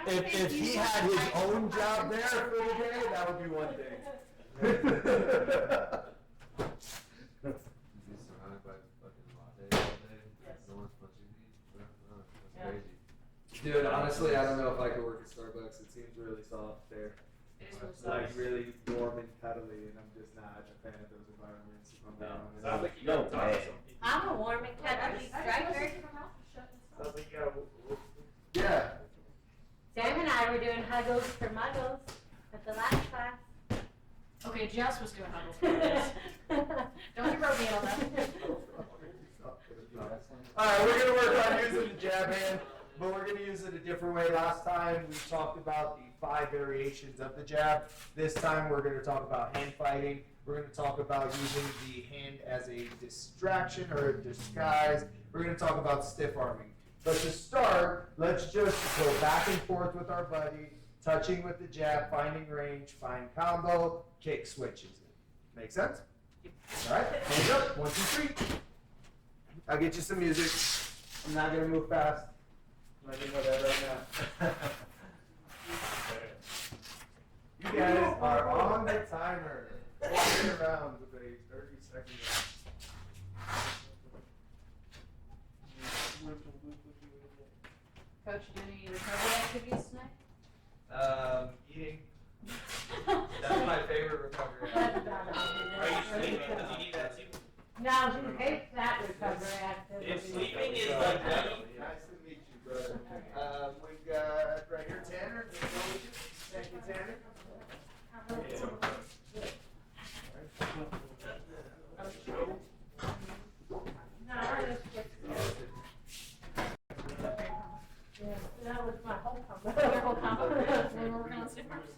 if he had his own job there for the day, that would be one thing. He's surrounded by fucking lattes all day. No one's punching me. That's crazy. Dude, honestly, I don't know if I could work at Starbucks. It seems really soft there. It's Like really warm and cuddly, and I'm just not a fan of those environments. If I'm being honest. Sounds like you gotta talk to some people. I'm a warm and cuddly striker. Sounds like you gotta. Yeah. Sam and I were doing huggles for muggles at the last class. Okay, Jess was doing huddles. Don't you wrote me on that. Alright, we're gonna work on using the jab hand, but we're gonna use it a different way. Last time we talked about the 5 variations of the jab. This time we're gonna talk about hand fighting. We're gonna talk about using the hand as a distraction or a disguise. We're gonna talk about stiff arming. But to start, let's just go back and forth with our buddy, touching with the jab, finding range, find combo, kick switches. Make sense? Alright, hands up, 1, 2, 3. I'll get you some music. I'm not gonna move fast. I'm letting you know that right now. You guys are on the timer. 4 rounds with a 30-second Coach, do any recovery activities tonight? Eating. That's my favorite recovery. Are you sleeping? Does he need that too? No, he hates that recovery activity. If sleeping is like that. Nice to meet you, brother. We've got right here Tanner. Thank you, Tanner. No, I just get that was my whole combo. Your whole combo? They were working on stiff arms?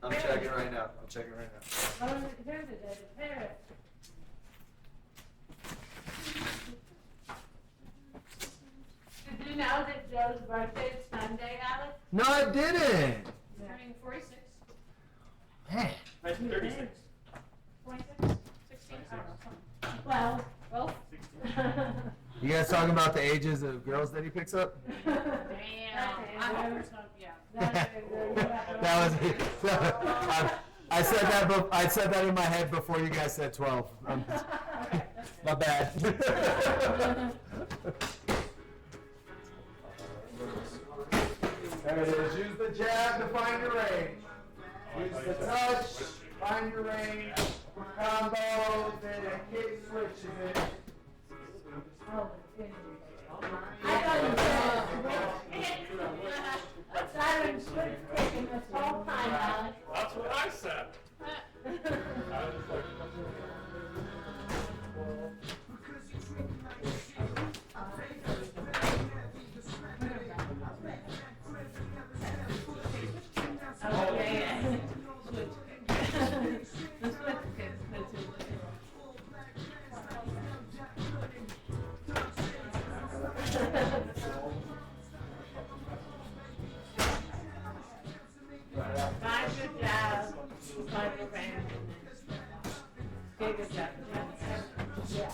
I'm checking right now. I'm checking right now. Oh, here's a parrot. Did you know that Joe's birthday is Sunday, Alex? No, I didn't. Turning 46. Man. 1936. 26? 16? I don't know. Well, 12? You guys talking about the ages of girls that he picks up? Damn. I hope there's not, yeah. That was I said that. I said that in my head before you guys said 12. My bad. There it is. Use the jab to find your range. Use the touch, find your range. Combos, then a kick switches it. I thought you said taking this whole time, Alex. That's what I said. Find your jab, find your range. Okay, good job. Yeah.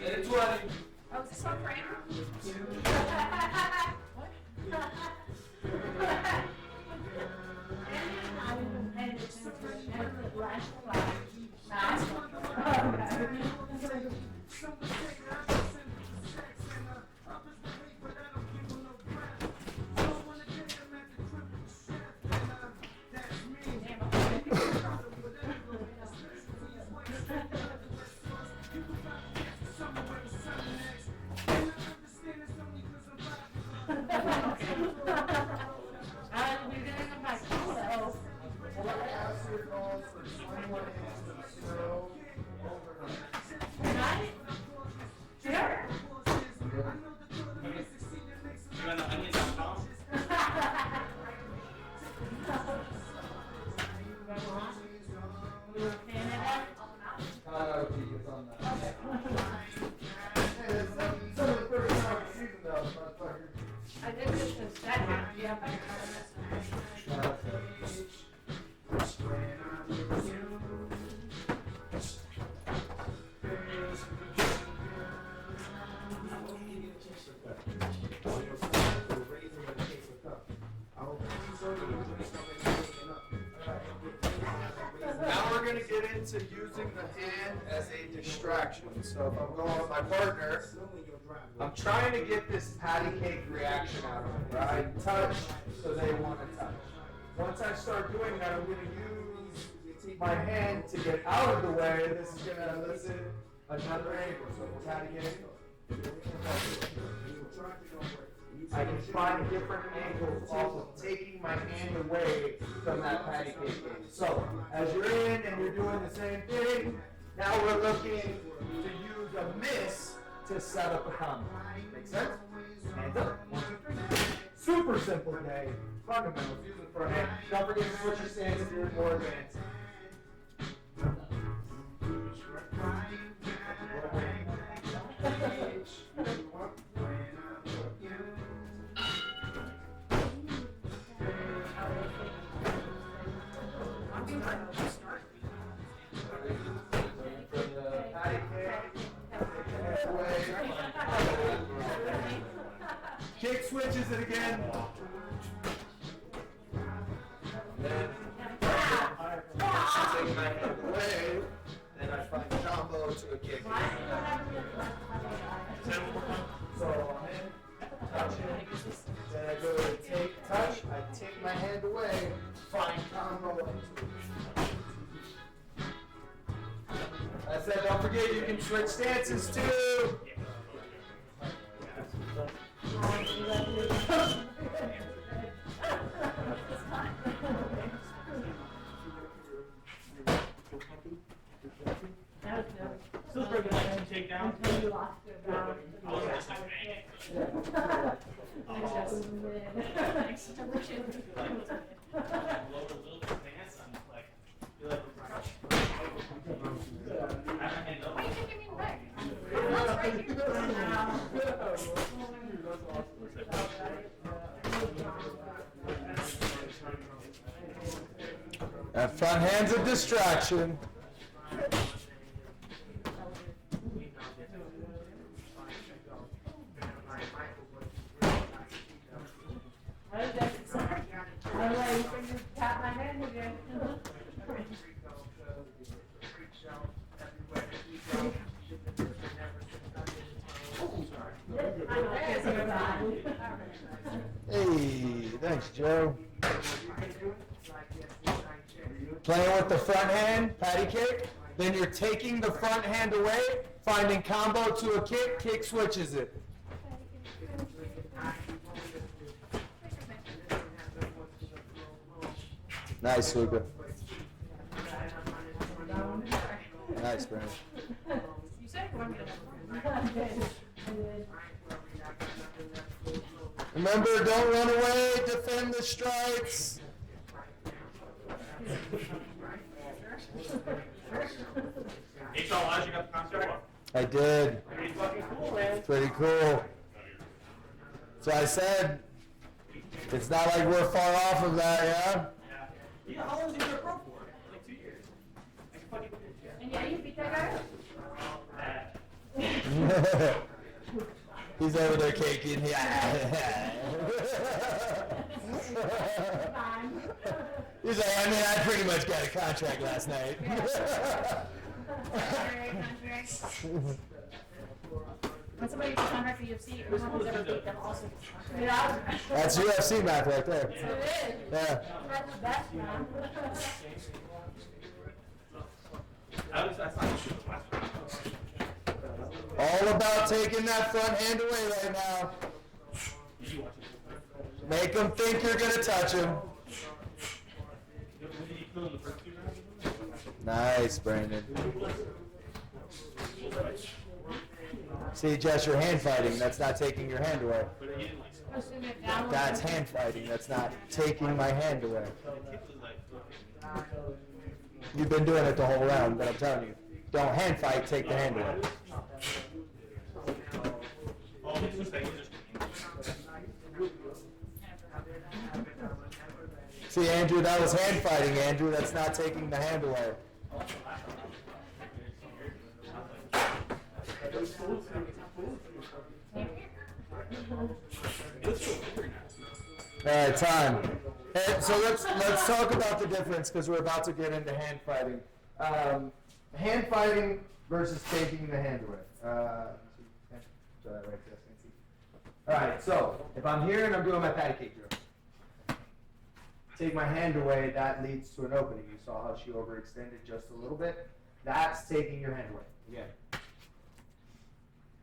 It's 20. Oh, is this on frame? Now we're gonna get into using the hand as a distraction. So if I'm going with my partner, I'm trying to get this patty cake reaction out of them, right? Touch, so they want to touch. Once I start doing that, I'm gonna use my hand to get out of the way. This is gonna elicit another angle. So patty cake. I can find different angles off of taking my hand away from that patty cake game. So, as you're in and you're doing the same thing, now we're looking to use a miss to set up a combo. Make sense? Hands up. 1, 2, 3. Super simple game. Fundamentals. Use the front hand. Don't forget to switch your stance if you're more advanced. Kick switches it again. Then I take my hand away, then I find combo to a kick. So I'm in, touch it, then I go to take, touch, I take my hand away, find combo into it. I said, don't forget you can switch stances too. Still pretty good takedown. Until you lost your balance. I was just like, bang. Why are you taking me back? That's right here. That front hand's a distraction. Tap my hand again. Hey, thanks, Joe. Playing with the front hand, patty kick. Then you're taking the front hand away, finding combo to a kick, kick switches it. Nice, Luca. Nice, Brandon. You said you wanted me to. Remember, don't run away, defend the strikes. Hey, so Elijah, you got the contract? I did. Pretty fucking cool, man. Pretty cool. So I said, it's not like we're far off of that, yeah? Yeah, how long was he in pro for? Like 2 years. Like fucking And yeah, you beat that guy up. He's over there caking. He's like, I mean, I pretty much got a contract last night. When somebody gets a contract for UFC, everyone who's ever beat them also gets a contract. Yeah. That's UFC math right there. It is. Yeah. That's the best, man. That's not the last round. All about taking that front hand away right now. Did you watch it? Make them think you're going to touch him. Did he kill in the first 2 rounds? Nice, Brandon. See, Jess, you're hand fighting. That's not taking your hand away. But he didn't like Pushing it down. That's hand fighting. That's not taking my hand away. the kick was like You've been doing it the whole round, but I'm telling you, don't hand fight, take the hand away. oh, it's just like See, Andrew, that was hand fighting, Andrew. That's not taking the hand away. It's so weird now. All right, time. And so let's talk about the difference because we're about to get into hand fighting. Hand fighting versus taking the hand away. Show that right there, Nancy. All right, so if I'm here and I'm doing my patty cake drill, take my hand away, that leads to an opening. You saw how she overextended just a little bit. That's taking your hand away. Again,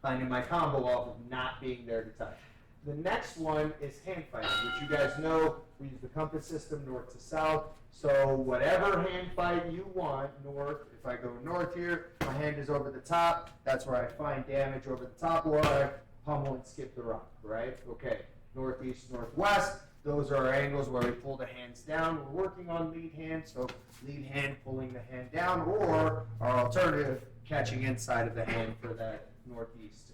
finding my combo off of not being there to touch. The next one is hand fighting, which you guys know, we use the compass system north to south. So whatever hand fight you want, north, if I go north here, my hand is over the top, that's where I find damage over the top, or I pummel and skip the rock, right? Okay, northeast, northwest, those are our angles where we pull the hands down. We're working on lead hand, so lead hand pulling the hand down, or our alternative, catching inside of the hand for that northeast,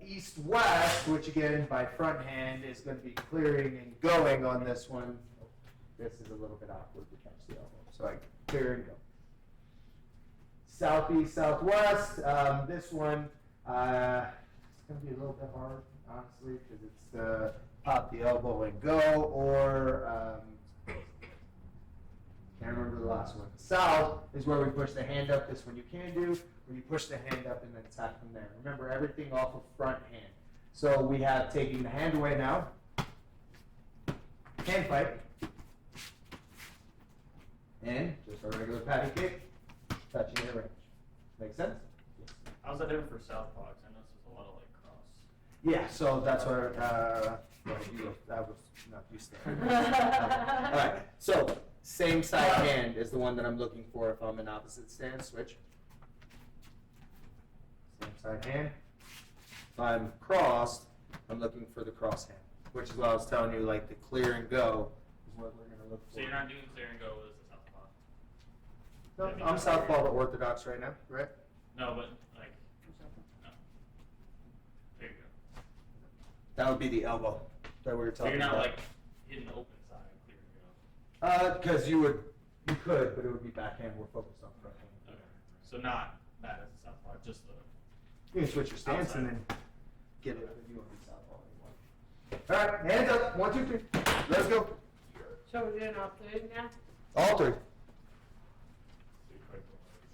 east-west, which again, by front hand, is going to be clearing and going on this one. This is a little bit awkward to catch the elbow, so I clear and go. Southeast, southwest, this one, it's going to be a little bit hard, honestly, because it's pop the elbow and go, or can't remember the last one. South is where we push the hand up. This one you can do, where you push the hand up and then attack from there. Remember, everything off of front hand. So we have taking the hand away now. Hand fight. And just a regular patty kick, touching your range. Make sense? Yes. How's that different for Southpaw? 'Cause I know this is a lot of like cross. Yeah, so that's where, I was not used to that. All right, so same side hand is the one that I'm looking for if I'm in opposite stance. Switch. Same side hand. If I'm crossed, I'm looking for the cross hand, which is what I was telling you, like the clear and go is what we're going to look for. So you're not doing clear and go with the Southpaw? No, I'm southpaw but orthodox right now, right? No, but like, no. There you go. That would be the elbow that we were So talking you're about. not like hitting the open side clear and go. Because you could, but it would be backhand. We're focused on front hand. Okay. So not that as a Southpaw, just the. You can switch your stance and Outside. then get it if you want to be southpaw if you want. All right, hands up. 1, 2, 3. Let's go. So we're doing all three now? All three.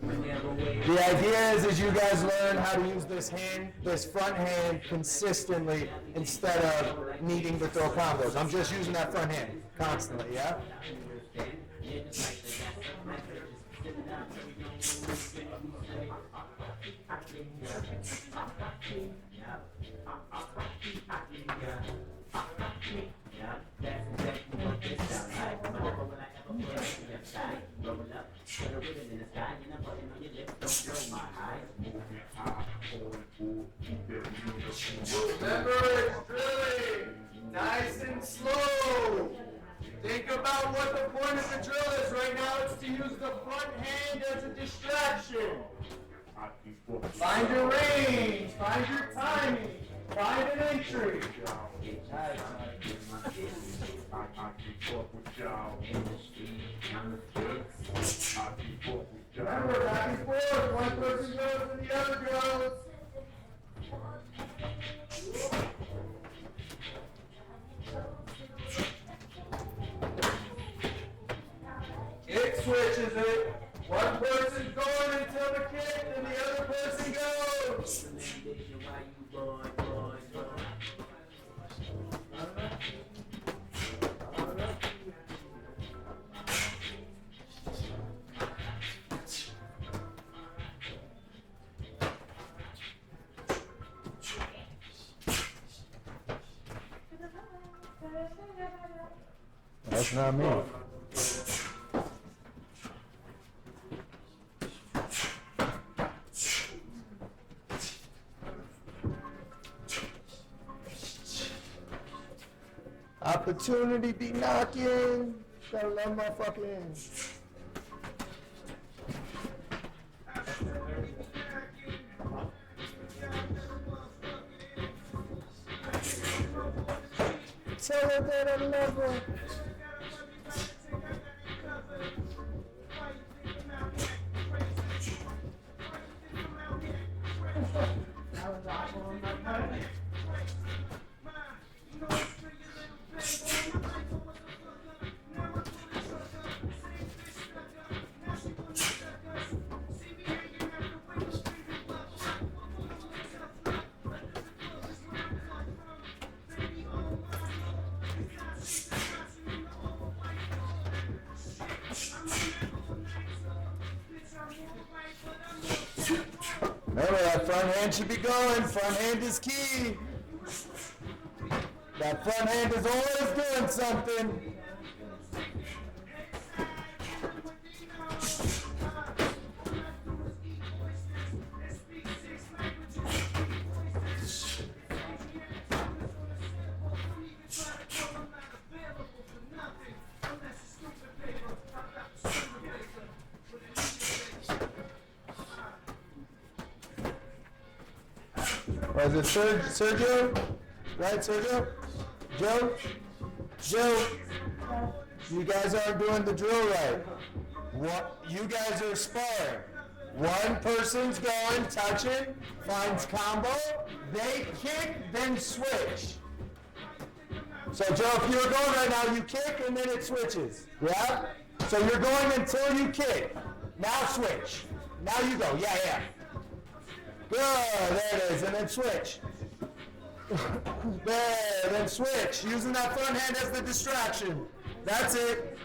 The idea is you guys learn how to use this hand, this front hand consistently instead of needing to throw combos. I'm just using that front hand constantly, yeah? Remember, it's drilling. Nice and slow. Think about what the point of the drill is right now. It's to use the front hand as a distraction. Find your range. Find your timing. Find an entry. Remember, back and forth. One person goes and the other goes. Kick switches it. One person's going until the kick, and the other person goes. That's not me. Opportunity be knocking. Gotta love motherfucking. Tell her that I love her. That was awful on my part. Remember, that front hand should be going. Front hand is key. That front hand is always doing something. Was it Sergio? Right, Sergio? Joe? Joe? You guys aren't doing the drill right. What? You guys are sparring. One person's going, touching, finds combo, they kick, then switch. So Joe, if you're going right now, you kick and then it switches. Yeah? So you're going until you kick. Now switch. Now you go. Yeah, yeah. Good, there it is, and then switch. There, then switch. Using that front hand as the distraction. That's it.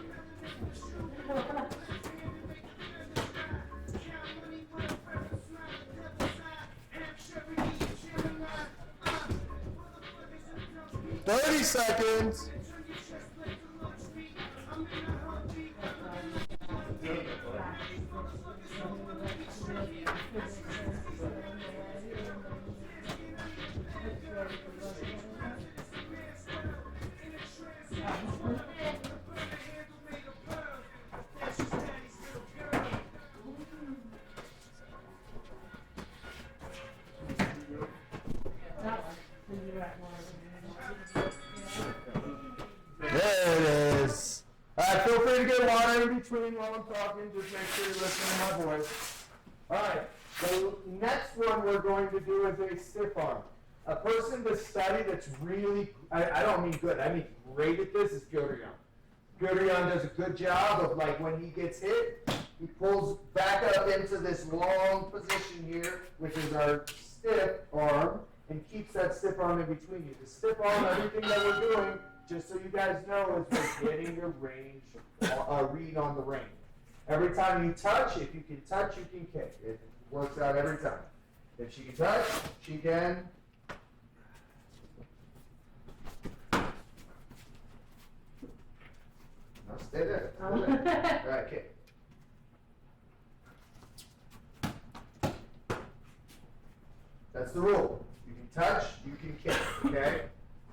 "30 seconds. There it is. Feel free to get water in between while I'm talking. Just make sure you're listening to my voice. All right. The next one we're going to do is a stiff arm. A person to study that's really, I don't mean good, I mean great at this is Gyurion. Gyurion does a good job of, like, when he gets hit, he pulls back up into this long position here, which is our stiff arm, and keeps that stiff arm in between you. The stiff arm, everything that we're doing, just so you guys know, is we're getting your range, read on the range. Every time you touch, if you can touch, you can kick. It works out every time. If she can touch, she can. No, stay there. Stay there. All right, kick. That's the rule. You can touch, you can kick, okay?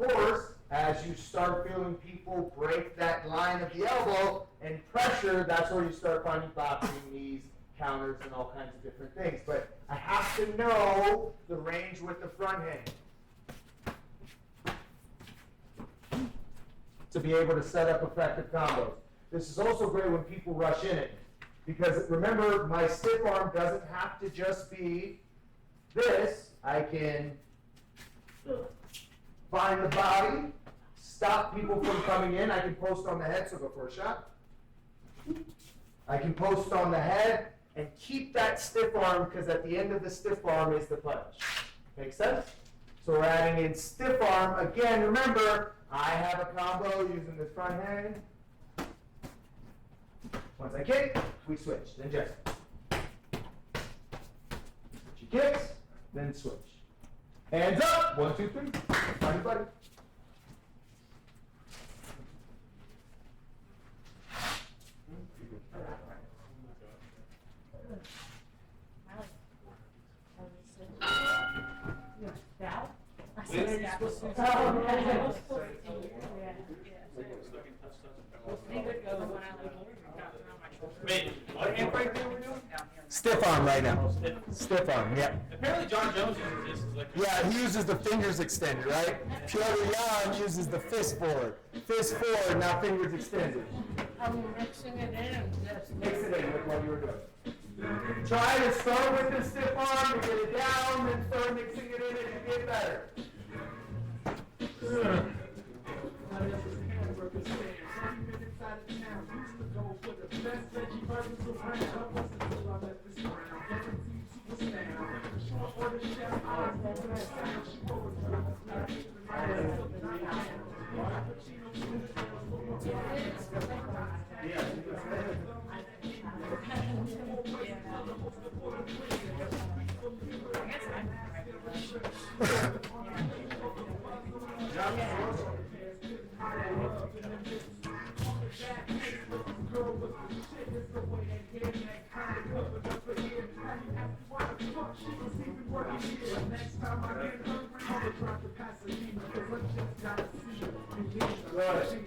Of course, as you start feeling people break that line of the elbow and pressure, that's where you start finding boxing, knees, counters, and all kinds of different things. But I have to know the range with the front hand to be able to set up effective combos. This is also great when people rush in it, because remember, my stiff arm doesn't have to just be this. I can find the body, stop people from coming in. I can post on the head, so go for a shot. I can post on the head and keep that stiff arm, because at the end of the stiff arm is the punch. Make sense? So we're adding in stiff arm. Again, remember, I have a combo using this front hand. Once I kick, we switch. Then Jessica. She kicks, then switch. Hands up. 1, 2, 3. Find your buddy. What hand right there we're doing? Stiff arm right now. Stiff arm, yeah. Apparently John Jones uses this. Like, Yeah, he uses the fingers extended, right? Piotr Jan uses the fist forward. Fist forward, now fingers extended. Are we mixing it in and just? Mix it in with what you were doing. Try to start with the stiff arm to get it down, then start mixing get better.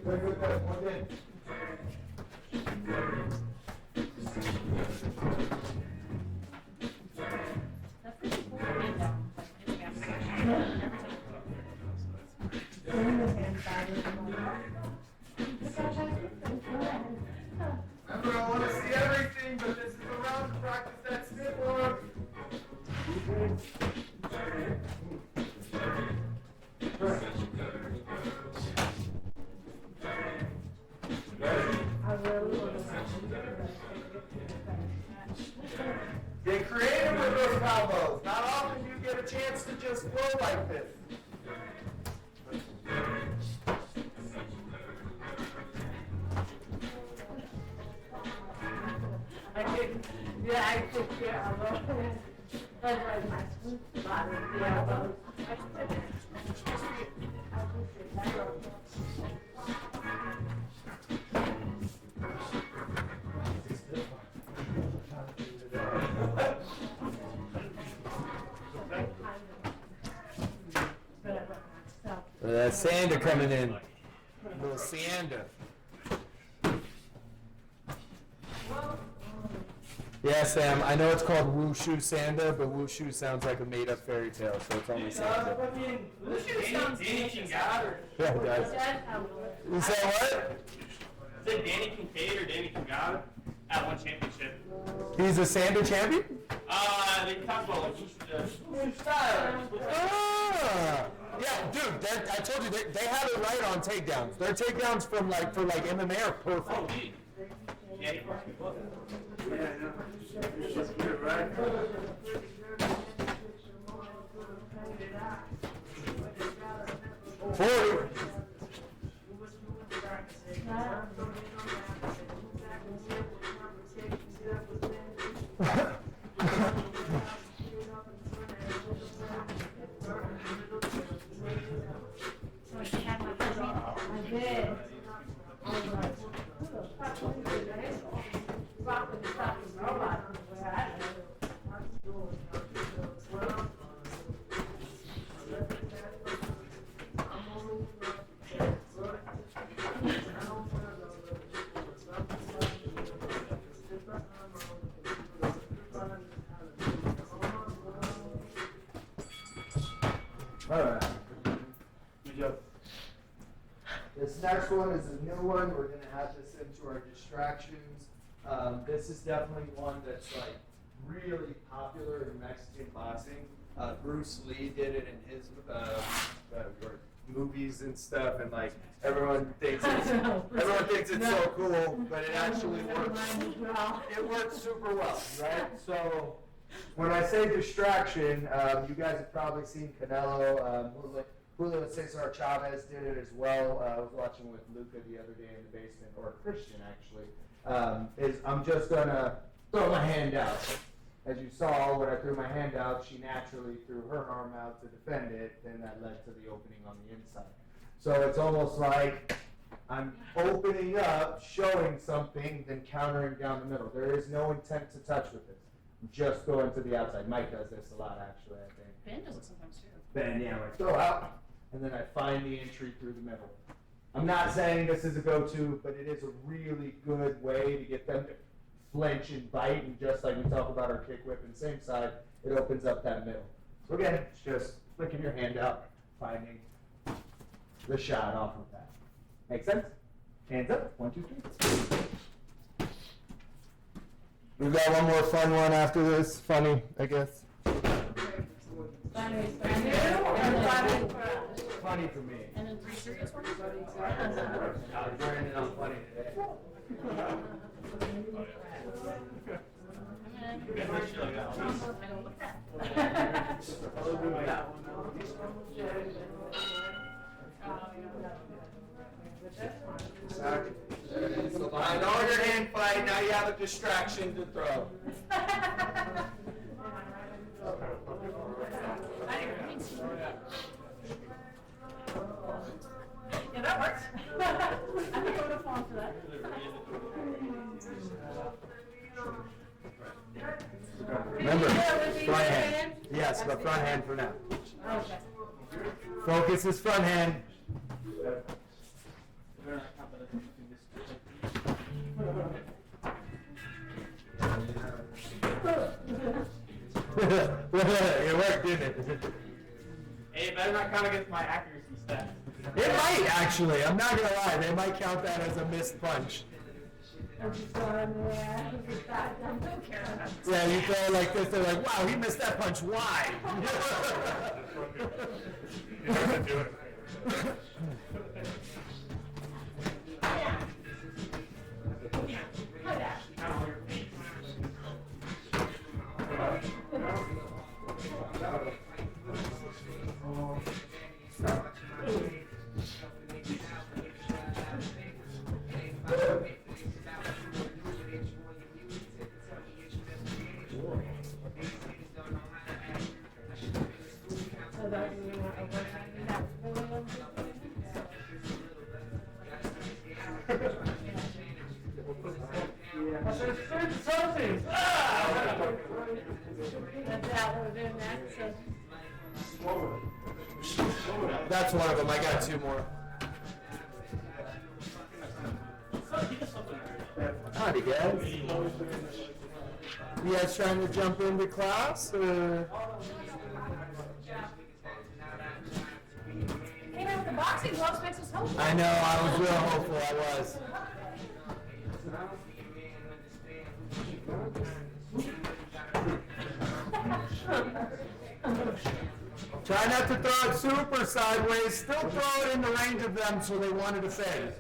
Good with that one in. That's pretty cool. And, Remember, I want to see everything, but this is a round to practice that spit work. Get creative with those combos. Not often you get a chance to just flow like this. I took care of it. That's like my sweet spot is the elbows. That's Sander coming in. Little Sander. Yeah, Sam, I know it's called Wushu Sander, but Wushu sounds like a made-up fairy tale, so it's only Sander. Danny Kincaid. Yeah, it does. You say what? Is it Danny Kincaid or Danny Kincaid at one championship? He's a Sander champion? They talked about like who's style. Ah! Yeah, dude, I told you, they have it right on takedowns. Their takedowns for MMA are perfect. Oh, dude. Yeah, he must be close. Yeah, I know. It's good, right? Forward. so she had my cousin. I did. I was like, who the fuck is this? Rocking the fucking robot where I live. All right. This next one is a new one. We're going to add this into our distractions. This is definitely one that's like really popular in Mexican boxing. Bruce Lee did it in his movies and stuff, and like everyone thinks it's so cool, but it actually works. It works super well, right? So when I say distraction, you guys have probably seen Canelo. Julio Cesar Chavez did it as well. I was watching with Luca the other day in the basement, or Christian actually. I'm just gonna throw my hand out. As you saw, when I threw my hand out, she naturally threw her arm out to defend it, and that led to the opening on the inside. So it's almost like I'm opening up, showing something, then countering down the middle. There is no intent to touch with this. I'm just going to the outside. Mike does this a lot, actually, I think. Ben does it sometimes too. Ben, yeah, I throw out, and then I find the entry through the middle. I'm not saying this is a go-to, but it is a really good way to get them to flinch and bite, and just like we talk about our kick whip and same side, it opens up that middle. So again, it's just flicking your hand out, finding the shot off of that. Make sense? Hands up, 1, 2, 3. We've got one more fun one after this, funny, I guess. Funny. funny for us. Funny for me. And then 3 serious ones? Brandon, I'm funny today. So behind all your hand fight, now you have a distraction to throw. Yeah, that works. I think I would have fallen for that. Remember, Yeah, with the front hand? hand. Yes, but front hand for now. Okay. Focus is front hand. It worked, didn't it? Hey, it better not count against my accuracy stats. It might actually. I'm not gonna lie. They might count that as a missed punch. I'm just going there. Yeah, you throw like this. They're like, "Wow, he missed that punch. Why?" You have to do it. That's one of them. I got 2 more. Howdy, guys. You guys trying to jump into class, or? Hey, man, with the boxing gloves makes us hopeful. I know. I was real hopeful. I was. Try not to throw it super sideways. Still throw it in the range of them so they wanted to say.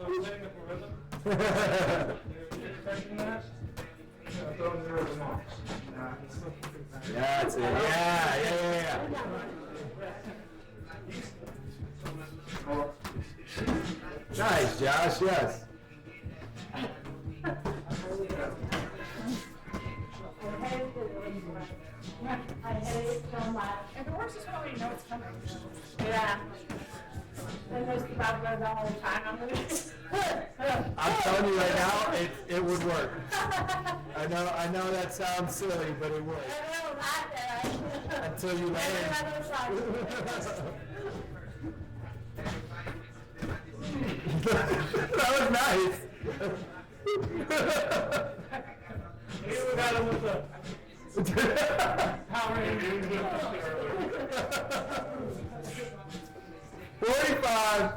That's it. Yeah. Nice, Josh. Yes. I hate it so much. And the worst is when we know it's coming. Yeah. And this about the whole time I'm gonna. I'm telling you right now, it would work. I know that sounds silly, but it would. I don't like that. Until you land. That was nice. You got him with the Power Rangers. 45.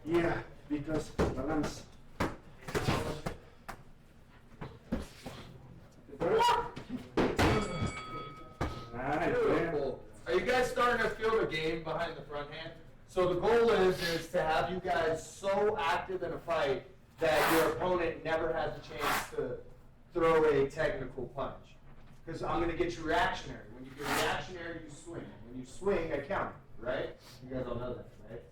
Yeah, because balance. Beautiful. Are you guys starting to feel the game behind the front hand? So the goal is to have you guys so active in a fight that your opponent never has a chance to throw a technical punch. Because I'm going to get you reactionary. When you get reactionary, you swing. When you swing, I count, right? You guys all know that, right?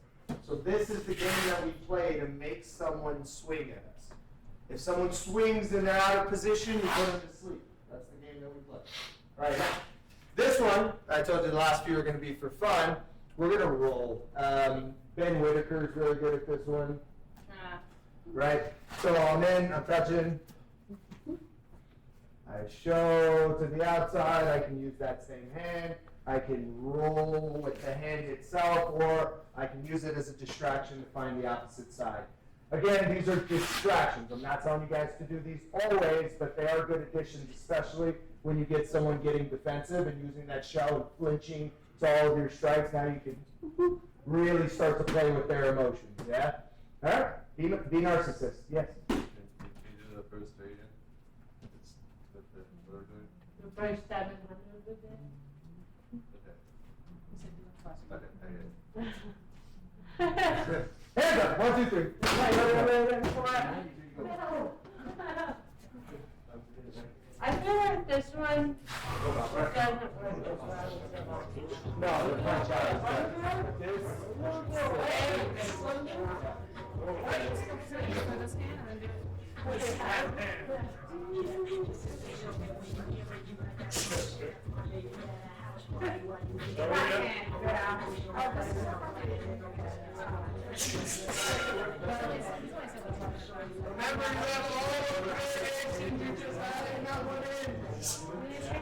So this is the game that we play to make someone swing at us. If someone swings and they're out of position, you put them to sleep. That's the game that we play. All right, now, this one, I told you the last few are going to be for fun. We're going to roll. Ben Whitaker is really good at this one. Right? So I'm in, I'm touching. I show to the outside, I can use that same hand. I can roll with the hand itself, or I can use it as a distraction to find the opposite side. Again, these are distractions. I'm not telling you guys to do these always, but they are good additions, especially when you get someone getting defensive and using that shell and flinching to all of your strikes. Now you can really start to play with their emotions, yeah? All right, be narcissist, yes. Can you do the first three again? It's the third one. The first 700 with it. Okay. Okay, Hands up, 1, 2, 3. I feel like this one doesn't work as well. No, the punch out is better. Remember, you have all the variations, you just added that one in.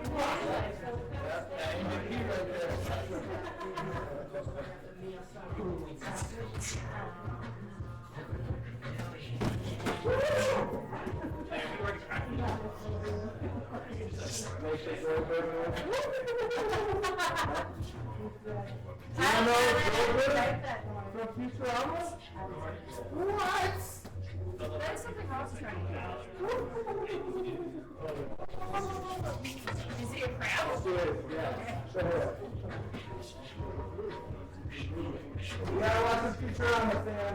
From Futurama? What? There's something else trying to do. Is he a crab? Yeah. You gotta watch this Futurama, fan.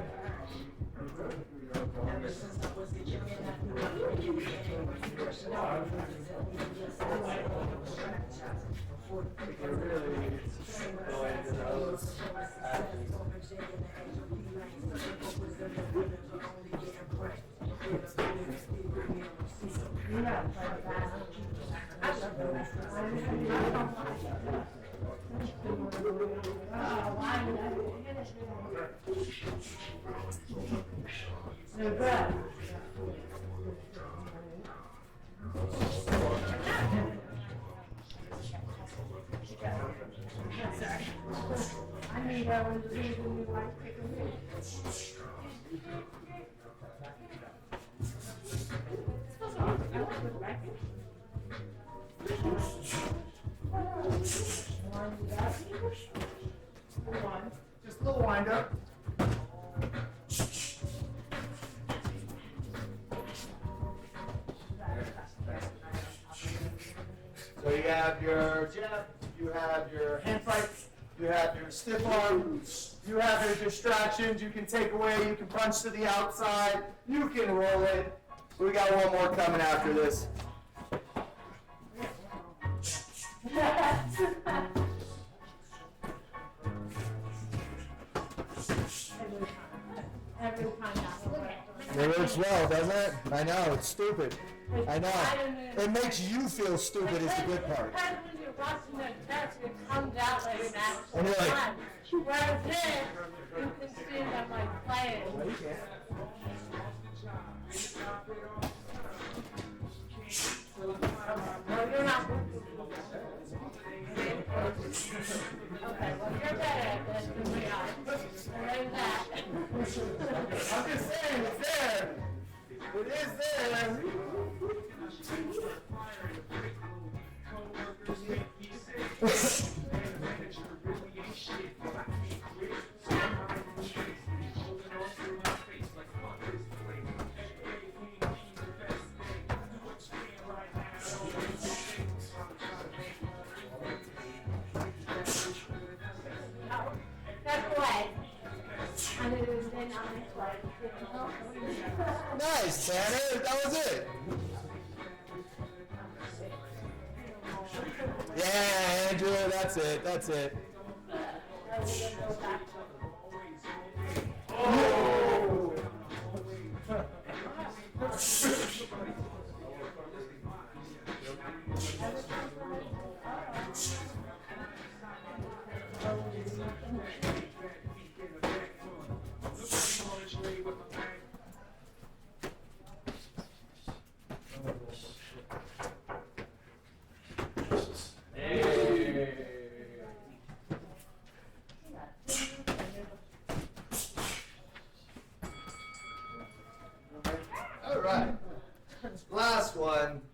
I need that one to do the new life picker. Just a little wind up. So you have your jab, you have your hand fight, you have your stiff arm, you have your distractions, you can take away, you can punch to the outside, you can roll it. We got one more coming after this. Every time that one. It works well, doesn't it? I know, it's stupid. I know. It makes you feel stupid is the good part. Because when you're watching the test, it comes out like an actual And you're like- fun. Whereas this, you can see them like playing. Well, you're not. Okay, well, you're better at this than we are. There's that. I'm just saying, it's there. It is there. Step away. And it was then on its way. Nice, Tanner. That was it. Yeah, Andrew, that's it. That's it. Oh!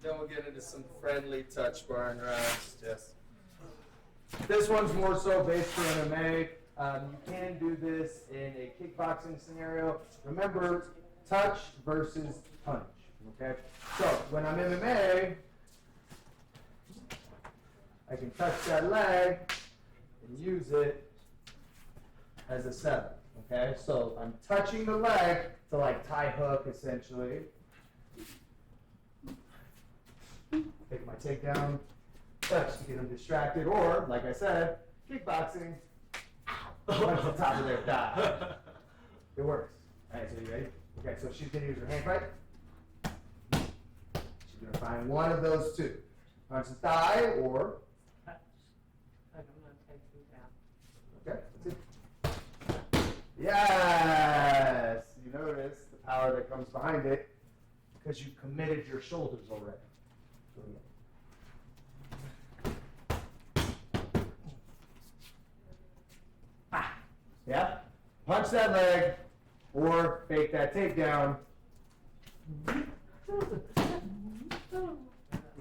Then we'll get into some friendly touch sparring rounds. Yes. This one's more so based for MMA. You can do this in a kickboxing scenario. Remember, touch versus punch. Okay. So when I'm MMA, I can touch that leg and use it as a setup. Okay. So I'm touching the leg to like tie hook essentially. Take my takedown, touch to get them distracted, or, like I said, kickboxing, punch the top of their thigh. It works. All right, so you ready? Okay, so she's going to use her hand fight. She's going to find one of those two. Punch the thigh, or... Okay, that's it. Yes! You notice the power that comes behind it because you committed your shoulders already. Yeah? Punch that leg or fake that takedown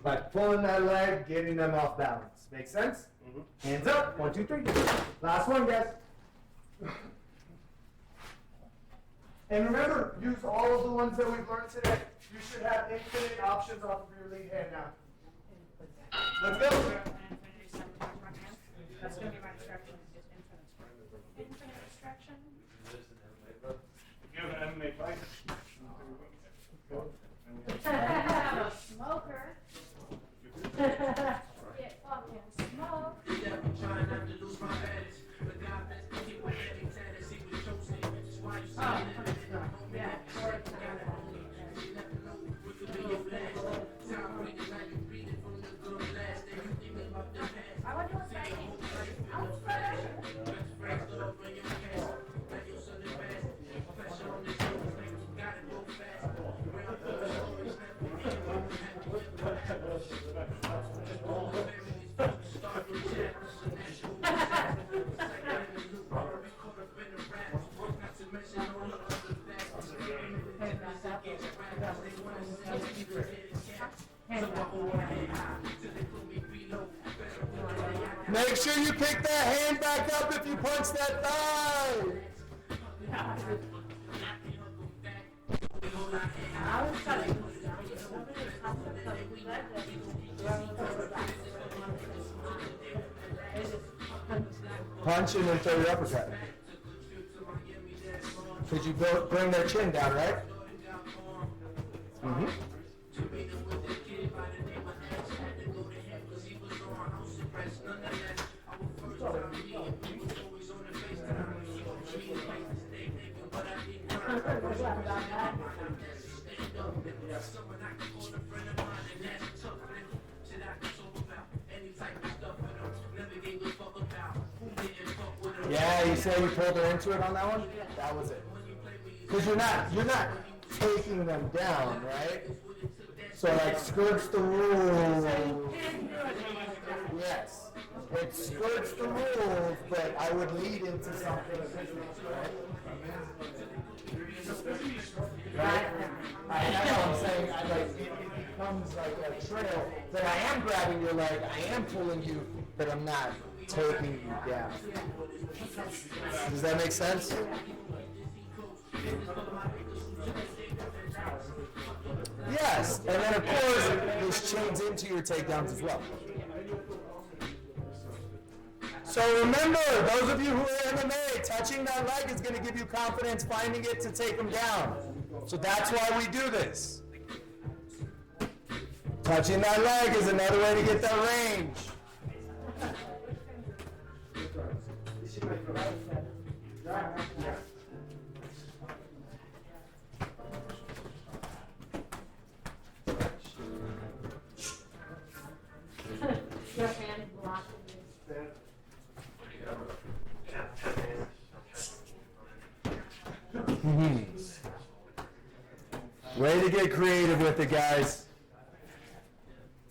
by pulling that leg, getting them off balance. Make sense? Mm-hmm. Hands up. 1, 2, 3. Last one, guys. And remember, use all of the ones that we've learned today. You should have infinite options off of your lead hand now. Let's go. That's going to be my instruction, just infinite. Infinite instruction. If you have an MMA fight, I'm a smoker. Get fucking smoke. Yeah. I want to do a second. I was Make sure you pick that hand back up if you punch that thigh. Punch and then throw your uppercut. Could you bring their chin down, right? Mm-hmm. Yeah, you say you pulled her into it on that one? That was it. Because you're not taking them down, right? So like skirts the rules. Yes. It skirts the rules, but I would lead into something additional, right? Right? That's what I'm saying. It becomes like a trail that I am grabbing your leg, I am pulling you, but I'm not taking you down. Does that make sense? Yes, and then of course this chains into your takedowns as well. So remember, those of you who are MMA, touching that leg is going to give you confidence finding it to take them down. So that's why we do this. Touching that leg is another way to get that range. Your hand blocking this. Way to get creative with it, guys.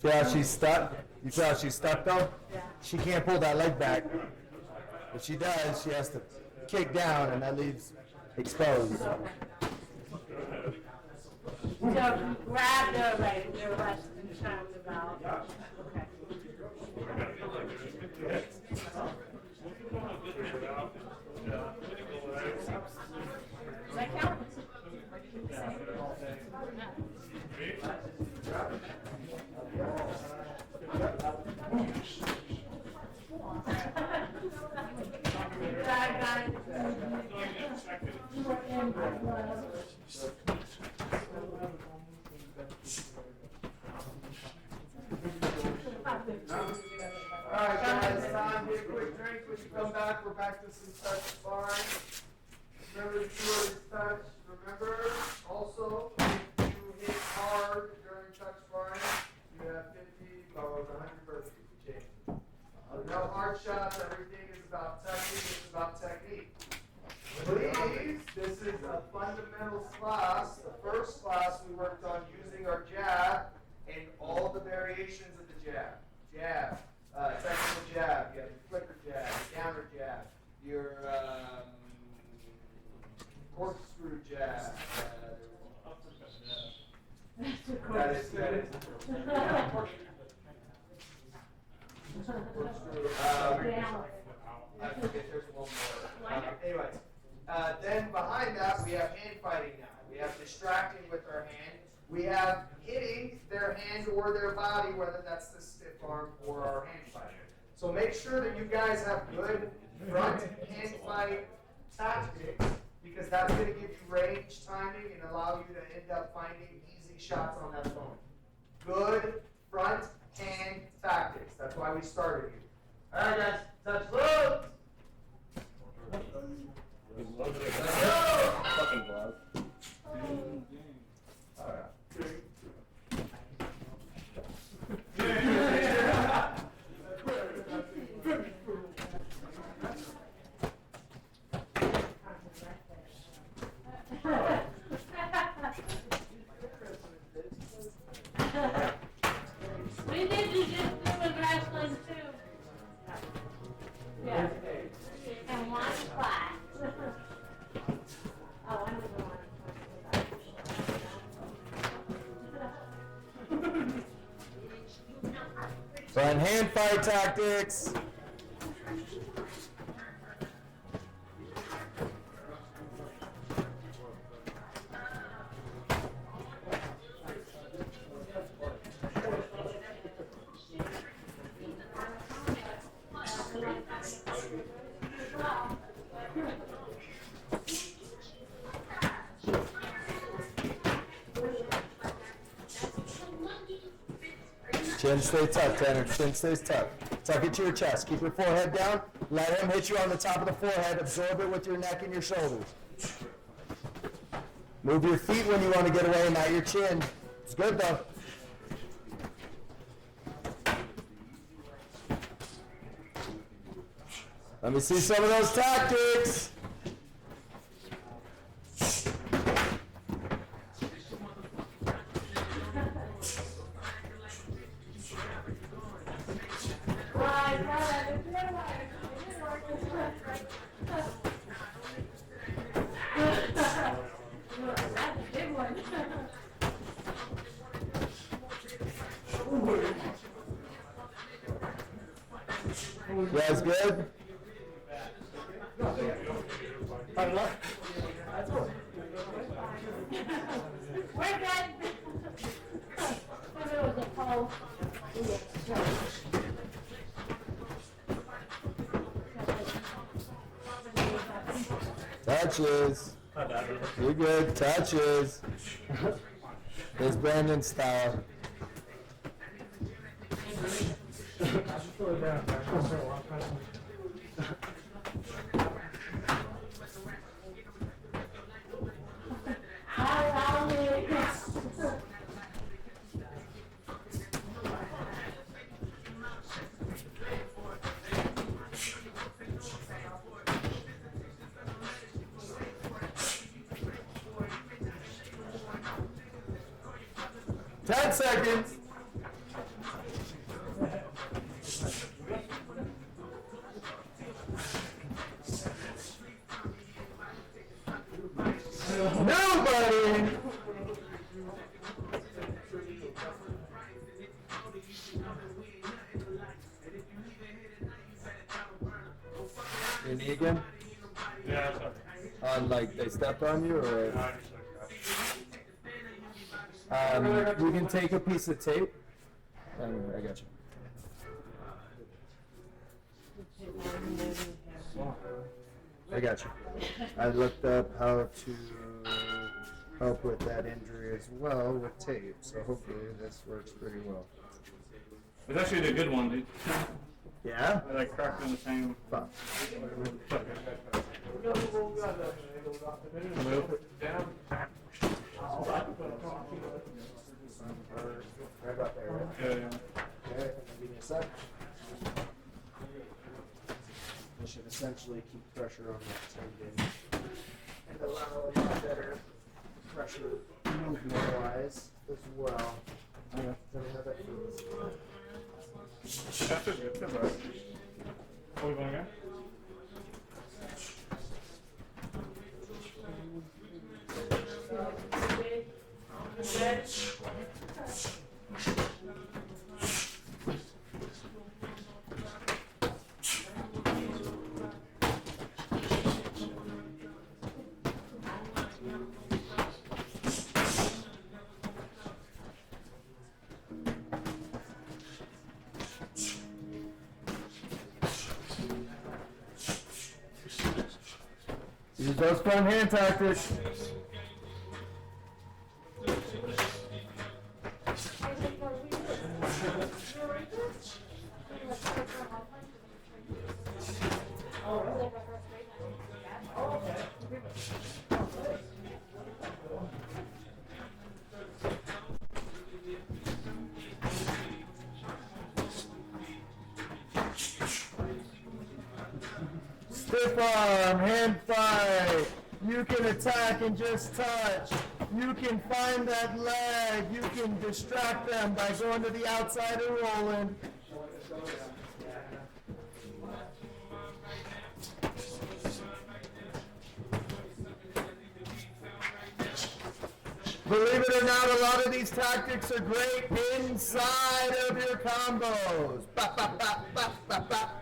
See how she's stuck? You see how she's stuck though? Yeah. She can't pull that leg back. If she does, she has to kick down and that leaves exposed. So you grab the leg, your left, and talked about. Okay. Does that count? Alright guys, time to get a quick drink. When you come back, we're back to some touch sparring. Remember to do this touch. Remember, also, if you hit hard during touch sparring, you have 50 or 100 burpees to change. No hard shots, everything is about touching, it's about technique. Please, this is a fundamentals class. The first class we worked on using our jab and all the variations of the jab. Jab, technical jab, you have your flicker jab, your counter jab, your corkscrew jab. That is. I forget there's one more. Anyways, then behind that we have hand fighting now. We have distracting with our hand. We have hitting their hand or their body, whether that's the stiff arm or our hand fight. So make sure that you guys have good front hand fight tactics, because that's going to give you range timing and allow you to end up finding easy shots on that opponent. Good front hand tactics. That's why we started here. All right, guys. Touch low. Let's go. Fucking glove. All right. We did you just do in wrestling too. Yeah. And one flat. Oh, I know the one. Front hand fight tactics. Chin stays tucked, Tanner. Chin stays tucked. Tuck it to your chest. Keep your forehead down. Let him hit you on the top of the forehead. Absorb it with your neck and your shoulders. Move your feet when you want to get away, not your chin. It's good though. Let me see some of those tactics. You guys good? We're good. If it was a pole, Touches. You're good. Touches. It's Brandon style. Ten seconds. Nobody. Your knee again? Yeah, sorry. Like they stepped on you, or? I You can take a piece of tape. I got you. I got you. I looked up how to help with that injury as well with tape, so hopefully this works pretty well. It's actually a good one, dude. Yeah? I like cracked in the same. Fuck. Right about there, right? Yeah, yeah. Okay, give me a sec. This should essentially keep pressure on that tendon and allow a lot better pressure movement-wise as well. Tell me how that feels. That feels good. Feels alright. Are we going again? Use those front hand tactics. Stiff arm, hand fight. You can attack and just touch. You can find that leg. You can distract them by going to the outside and rolling. Believe it or not, a lot of these tactics are great inside of your combos. Ba, ba, ba, ba, ba, ba.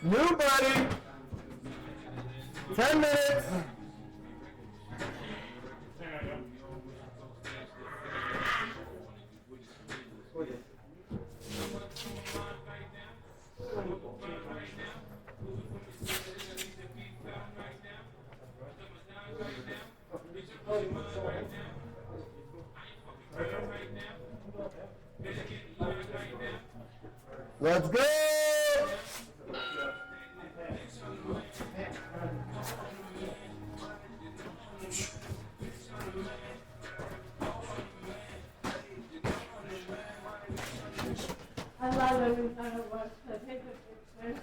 New buddy. 10 minutes. Let's go. I love every time it works. I take a picture.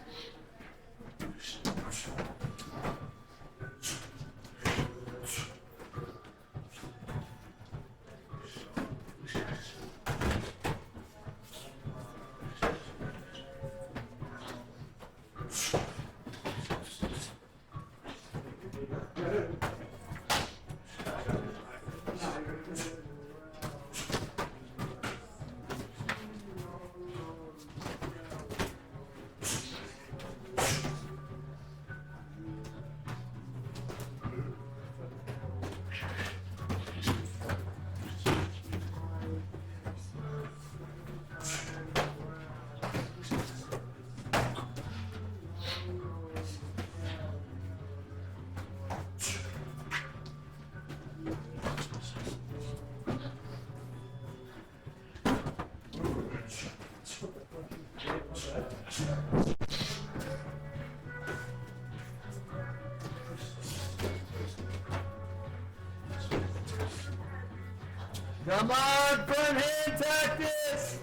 Come on, front hand tactics.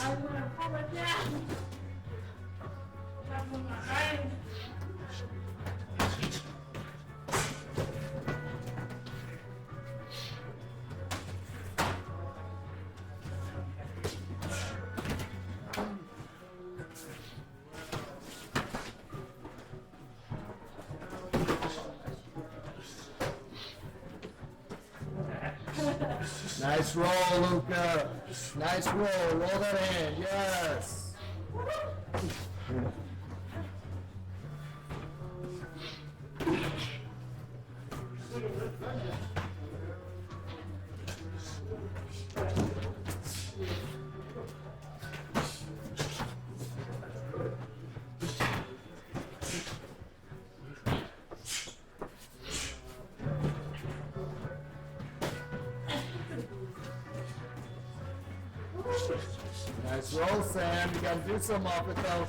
I'm gonna pull it down. That's what my brain. Nice roll, Luca. Nice roll. Roll that hand. Yes. Nice roll, Sam. You gotta do something off it, though.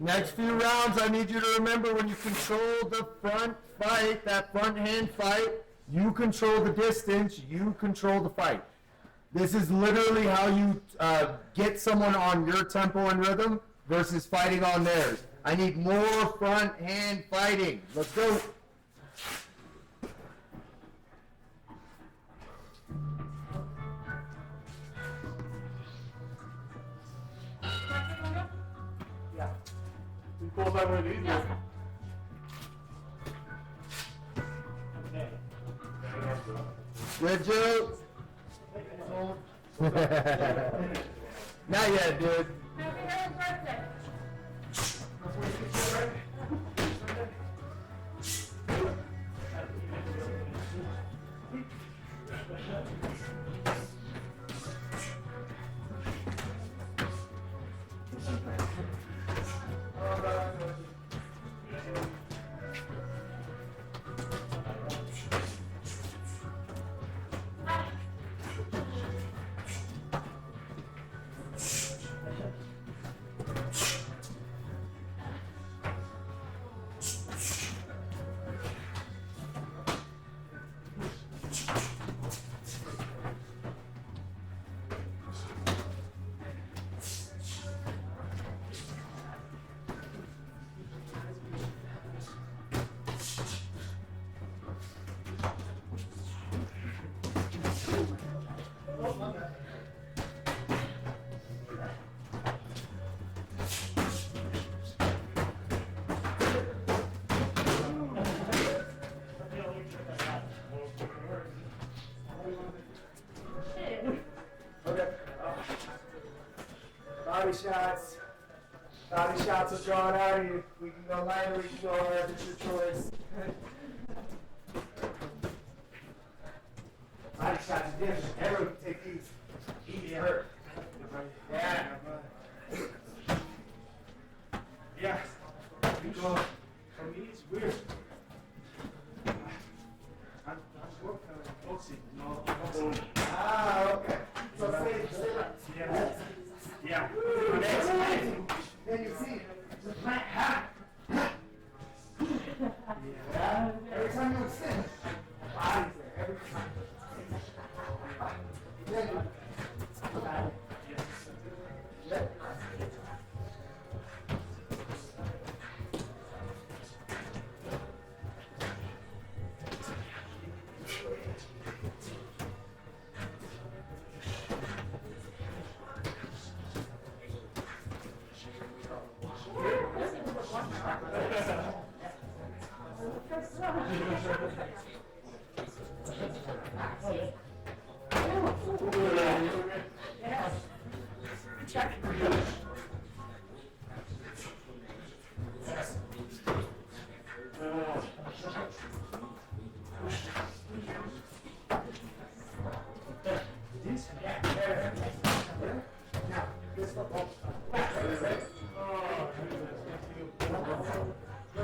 Next few rounds, I need you to remember when you control the front fight, that front hand fight, you control the distance, you control the fight. This is literally how you get someone on your tempo and rhythm versus fighting on theirs. I need more front hand fighting. Let's go. Yeah. You pull that one of these? Yeah. Good joke. Not yet, dude. Happy birthday. Okay. Body shots. Body shots are drawn out. We can go lighter, we can go hard. It's your choice. Body shots are different. Everyone can take these. Easy hurt. Yeah. Yeah. You go. For me, it's weird. I'm working on boxing. No, boxing. Ah, okay. So stay like. Yeah. Yeah. Next. Then you see the plant hat. Yeah. Every time you extend, body's there. Every time. Then you. Yeah.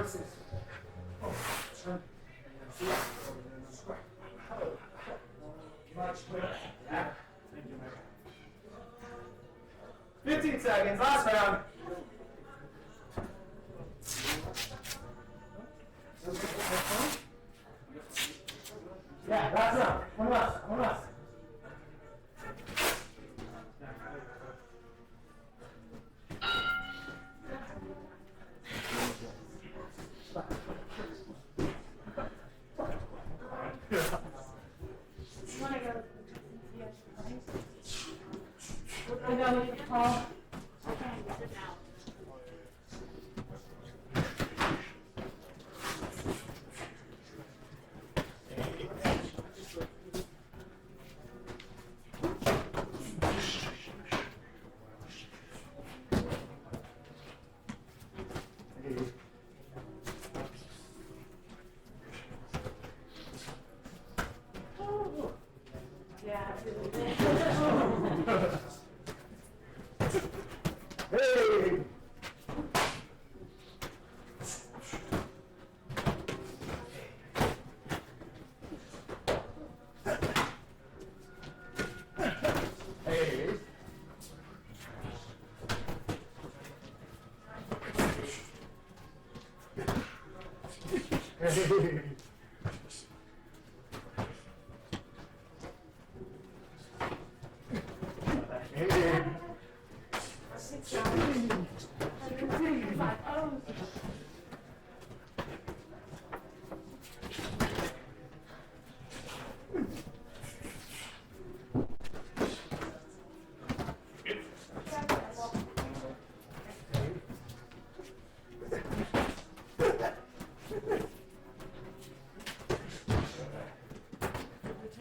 versus. Oh, turn. Much quicker. Yeah. Thank you, man. 15 seconds, last round. Yeah, that's enough. One last. One last. I know what you call. Yeah. Hey! Hey! Hey! Hey!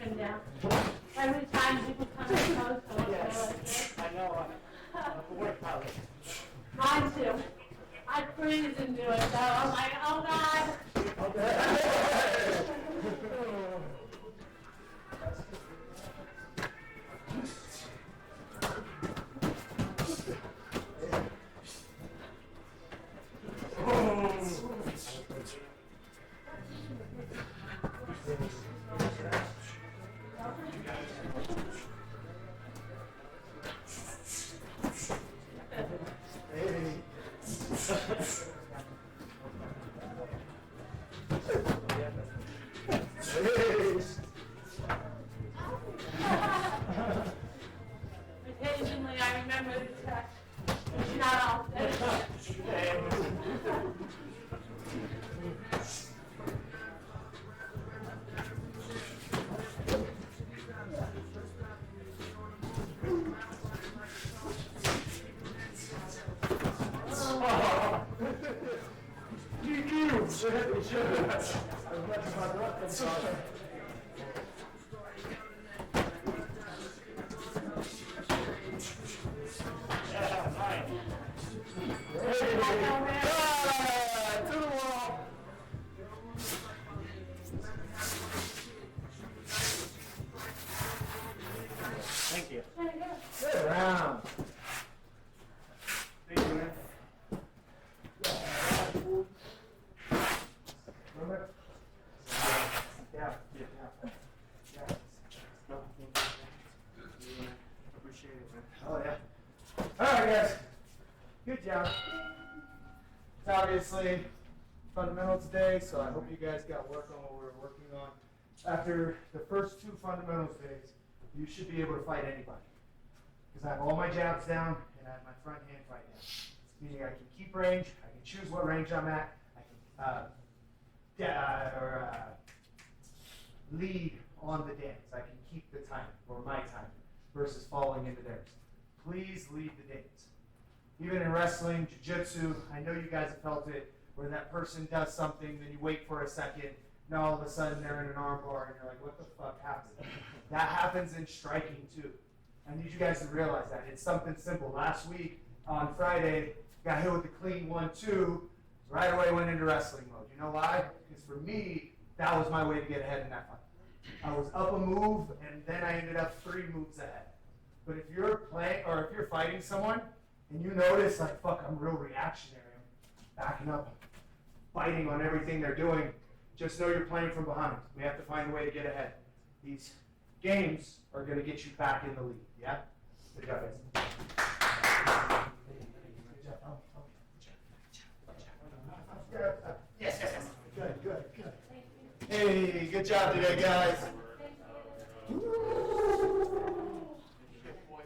Turn down. Every time people come and post, I want to go like this. I know. I'm a work pilot. Mine too. I freeze and do it though. I'm like, oh God. Occasionally I remember the touch. It's not often. Thank you. Good round. Thank you, man. Remember? Yeah. No, thank you. Appreciate it, man. Oh yeah. Alright guys. Good job. It's obviously fundamental today, so I hope you guys got work on what we were working on. After the first two fundamentals days, you should be able to fight anybody. Because I have all my jabs down and I have my front hand fight down. Meaning I can keep range, I can choose what range I'm at, I can lead on the dance. I can keep the time, or my time, versus falling into theirs. Please lead the dance. Even in wrestling, jiu-jitsu, I know you guys have felt it, where that person does something, then you wait for a second, and all of a sudden they're in an arm bar, and you're like, what the fuck happened? That happens in striking too. I need you guys to realize that. It's something simple. Last week, on Friday, got hit with the clean 1-2, right away went into wrestling mode. You know why? Because for me, that was my way to get ahead in that fight. I was up a move, and then I ended up 3 moves ahead. But if you're playing, or if you're fighting someone, and you notice, like, fuck, I'm real reactionary, I'm backing up, fighting on everything they're doing. Just know you're playing from behind. We have to find a way to get ahead. These games are going to get you back in the lead. Yeah? Good job, guys. Yes, yes, yes. Good, good, good. Hey, good job today, guys.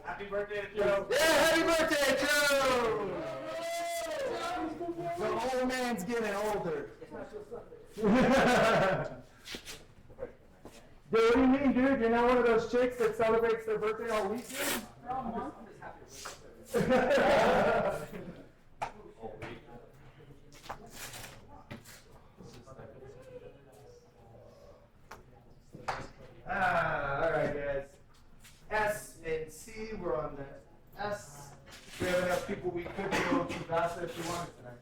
Happy birthday to Joe. Yeah, happy birthday, Joe! The old man's getting older. Dude, what do you mean, dude? You're not one of those chicks that celebrates their birthday all weekend? All right, guys. S and C, we're on the S. We have enough people we could go to Vasa if you wanted tonight.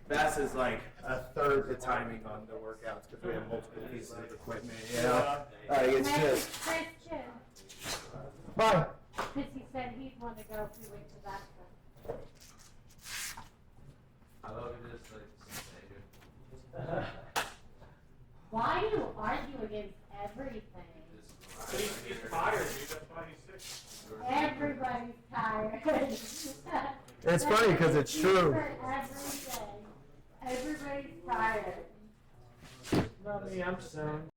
Vasa is like a third the timing on the workouts because we have multiple pieces of equipment. You know, it's just. Christian, Bye. because he said he'd want to go if we went to that one. I love you just like Why do you argue against everything? He's tired, dude. That's why he's sick. Everybody's tired. It's funny 'cause it's true. For everything. Everybody's tired. Not me, I'm sound.